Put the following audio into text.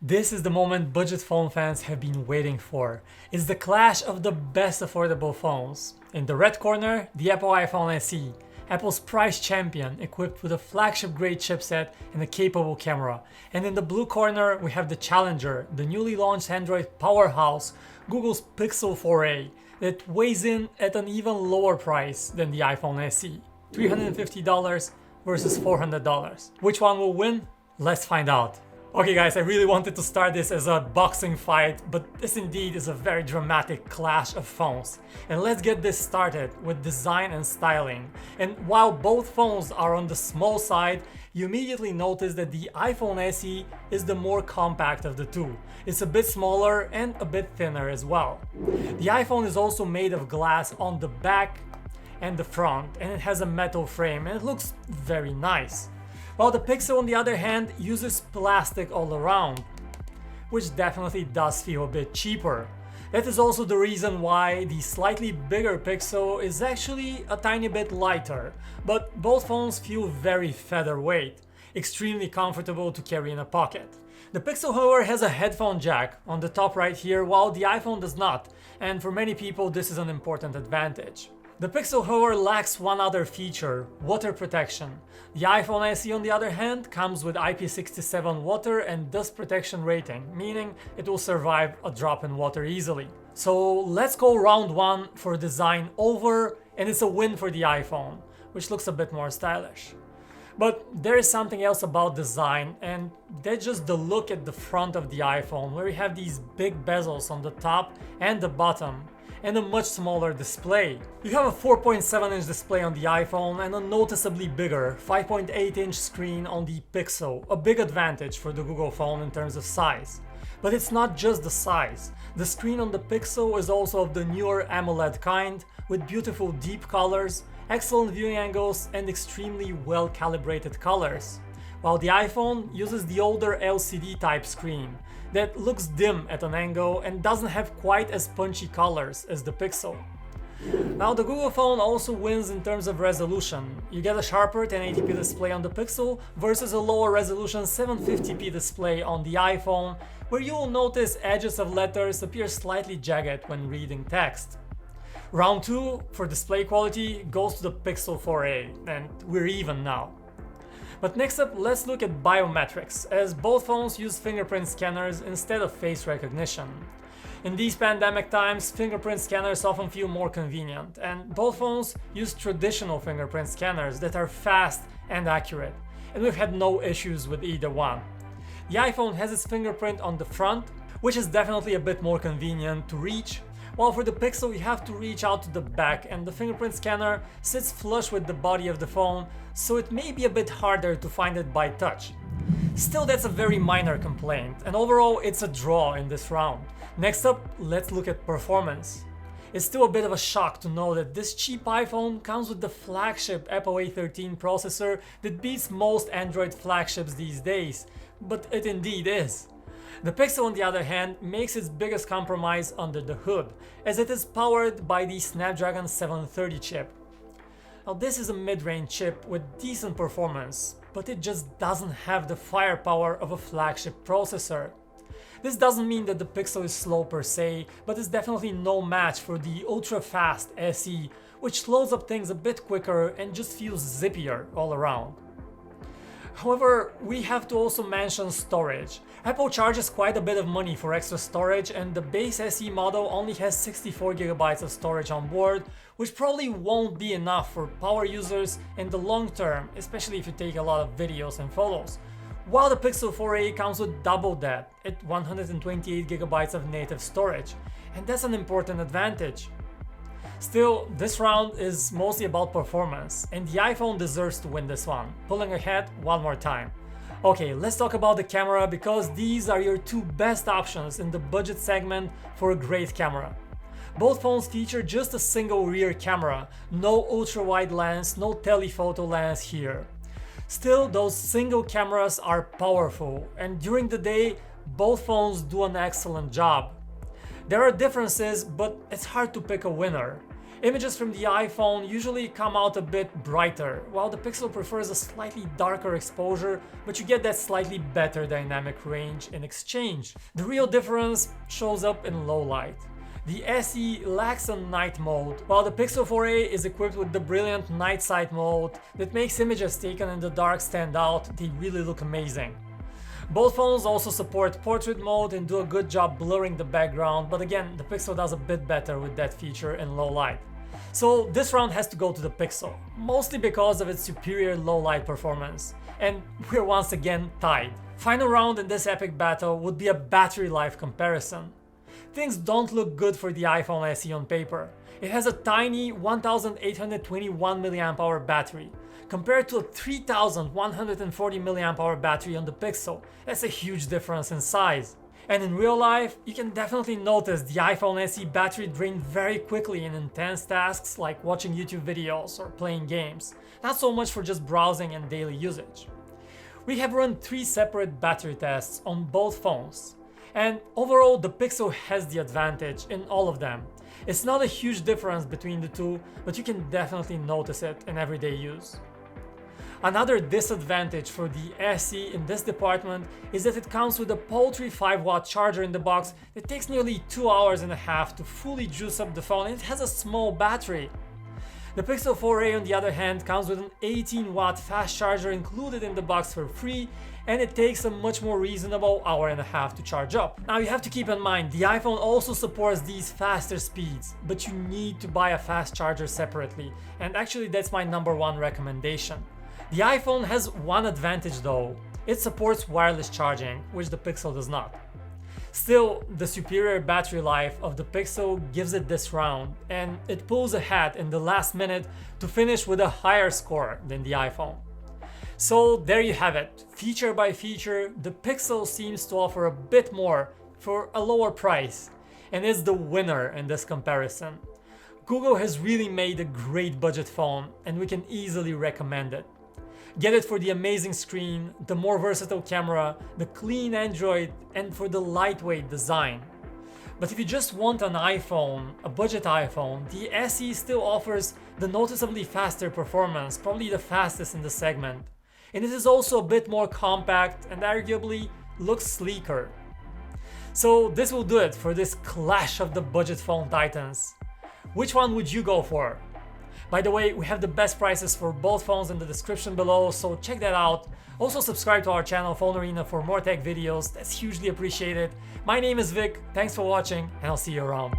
This is the moment budget phone fans have been waiting for. It's the clash of the best affordable phones. In the red corner, the Apple iPhone SE, Apple's price champion equipped with a flagship grade chipset and a capable camera. And in the blue corner, we have the challenger, the newly launched Android powerhouse, Google's Pixel 4a, that weighs in at an even lower price than the iPhone SE, $350 versus $400. Which one will win? Let's find out. Okay guys, I really wanted to start this as a boxing fight, but this indeed is a very dramatic clash of phones. And let's get this started with design and styling. And while both phones are on the small side, you immediately notice that the iPhone SE is the more compact of the two. It's a bit smaller and a bit thinner as well. The iPhone is also made of glass on the back and the front, and it has a metal frame and it looks very nice. While the Pixel, on the other hand, uses plastic all around, which definitely does feel a bit cheaper. That is also the reason why the slightly bigger Pixel is actually a tiny bit lighter, but both phones feel very featherweight, extremely comfortable to carry in a pocket. The Pixel, however, has a headphone jack on the top right here, while the iPhone does not, and for many people this is an important advantage. The Pixel, however, lacks one other feature: water protection. The iPhone SE, on the other hand, comes with IP67 water and dust protection rating, meaning it will survive a drop in water easily. So let's go round one for design over, and it's a win for the iPhone, which looks a bit more stylish. But there is something else about design, and that's just the look at the front of the iPhone, where we have these big bezels on the top and the bottom, and a much smaller display. You have a 4.7-inch display on the iPhone and a noticeably bigger 5.8-inch screen on the Pixel, a big advantage for the Google phone in terms of size. But it's not just the size. The screen on the Pixel is also of the newer AMOLED kind, with beautiful deep colors, excellent viewing angles, and extremely well-calibrated colors. While the iPhone uses the older LCD type screen that looks dim at an angle and doesn't have quite as punchy colors as the Pixel. Now the Google phone also wins in terms of resolution. You get a sharper 1080p display on the Pixel versus a lower resolution 750p display on the iPhone, where you will notice edges of letters appear slightly jagged when reading text. Round 2 for display quality goes to the Pixel 4a, and we're even now. But next up, let's look at biometrics, as both phones use fingerprint scanners instead of face recognition. In these pandemic times, fingerprint scanners often feel more convenient, and both phones use traditional fingerprint scanners that are fast and accurate, and we've had no issues with either one. The iPhone has its fingerprint on the front, which is definitely a bit more convenient to reach, while for the Pixel you have to reach out to the back, and the fingerprint scanner sits flush with the body of the phone, so it may be a bit harder to find it by touch. Still, that's a very minor complaint, and overall it's a draw in this round. Next up, let's look at performance. It's still a bit of a shock to know that this cheap iPhone comes with the flagship Apple A13 processor that beats most Android flagships these days, but it indeed is. The Pixel, on the other hand, makes its biggest compromise under the hood, as it is powered by the Snapdragon 730 chip. Now this is a mid-range chip with decent performance, but it just doesn't have the firepower of a flagship processor. This doesn't mean that the Pixel is slow per se, but it's definitely no match for the ultra-fast SE, which slows up things a bit quicker and just feels zippier all around. However, we have to also mention storage. Apple charges quite a bit of money for extra storage, and the base SE model only has 64GB of storage on board, which probably won't be enough for power users in the long term, especially if you take a lot of videos and photos. While the Pixel 4a comes with double that, at 128GB of native storage, and that's an important advantage. Still, this round is mostly about performance, and the iPhone deserves to win this one, pulling ahead one more time. Okay, let's talk about the camera, because these are your two best options in the budget segment for a great camera. Both phones feature just a single rear camera, no ultra-wide lens, no telephoto lens here. Still, those single cameras are powerful, and during the day, both phones do an excellent job. There are differences, but it's hard to pick a winner. Images from the iPhone usually come out a bit brighter, while the Pixel prefers a slightly darker exposure, but you get that slightly better dynamic range in exchange. The real difference shows up in low light. The SE lacks a night mode, while the Pixel 4a is equipped with the brilliant night sight mode that makes images taken in the dark stand out. They really look amazing. Both phones also support portrait mode and do a good job blurring the background, but again, the Pixel does a bit better with that feature in low light. So this round has to go to the Pixel, mostly because of its superior low light performance. And we're once again tied. Final round in this epic battle would be a battery life comparison. Things don't look good for the iPhone SE on paper. It has a tiny 1821 mAh battery, compared to a 3140 mAh battery on the Pixel. That's a huge difference in size. And in real life, you can definitely notice the iPhone SE battery drained very quickly in intense tasks like watching YouTube videos or playing games, not so much for just browsing and daily usage. We have run 3 separate battery tests on both phones. And overall, the Pixel has the advantage in all of them. It's not a huge difference between the two, but you can definitely notice it in everyday use. Another disadvantage for the SE in this department is that it comes with a paltry 5-watt charger in the box that takes nearly 2.5 hours to fully juice up the phone, and it has a small battery. The Pixel 4a on the other hand comes with an 18-watt fast charger included in the box for free, and it takes a much more reasonable 1.5 hours to charge up. Now you have to keep in mind, the iPhone also supports these faster speeds, but you need to buy a fast charger separately, and actually that's my #1 recommendation. The iPhone has one advantage though, it supports wireless charging, which the Pixel does not. Still, the superior battery life of the Pixel gives it this round, and it pulls ahead in the last minute to finish with a higher score than the iPhone. So there you have it, feature by feature, the Pixel seems to offer a bit more for a lower price, and is the winner in this comparison. Google has really made a great budget phone, and we can easily recommend it. Get it for the amazing screen, the more versatile camera, the clean Android, and for the lightweight design. But if you just want an iPhone, a budget iPhone, the SE still offers the noticeably faster performance, probably the fastest in the segment. And it is also a bit more compact and arguably looks sleeker. So this will do it for this clash of the budget phone titans. Which one would you go for? By the way, we have the best prices for both phones in the description below, so check that out. Also subscribe to our channel PhoneArena for more tech videos, that's hugely appreciated. My name is Vic, thanks for watching, and I'll see you around.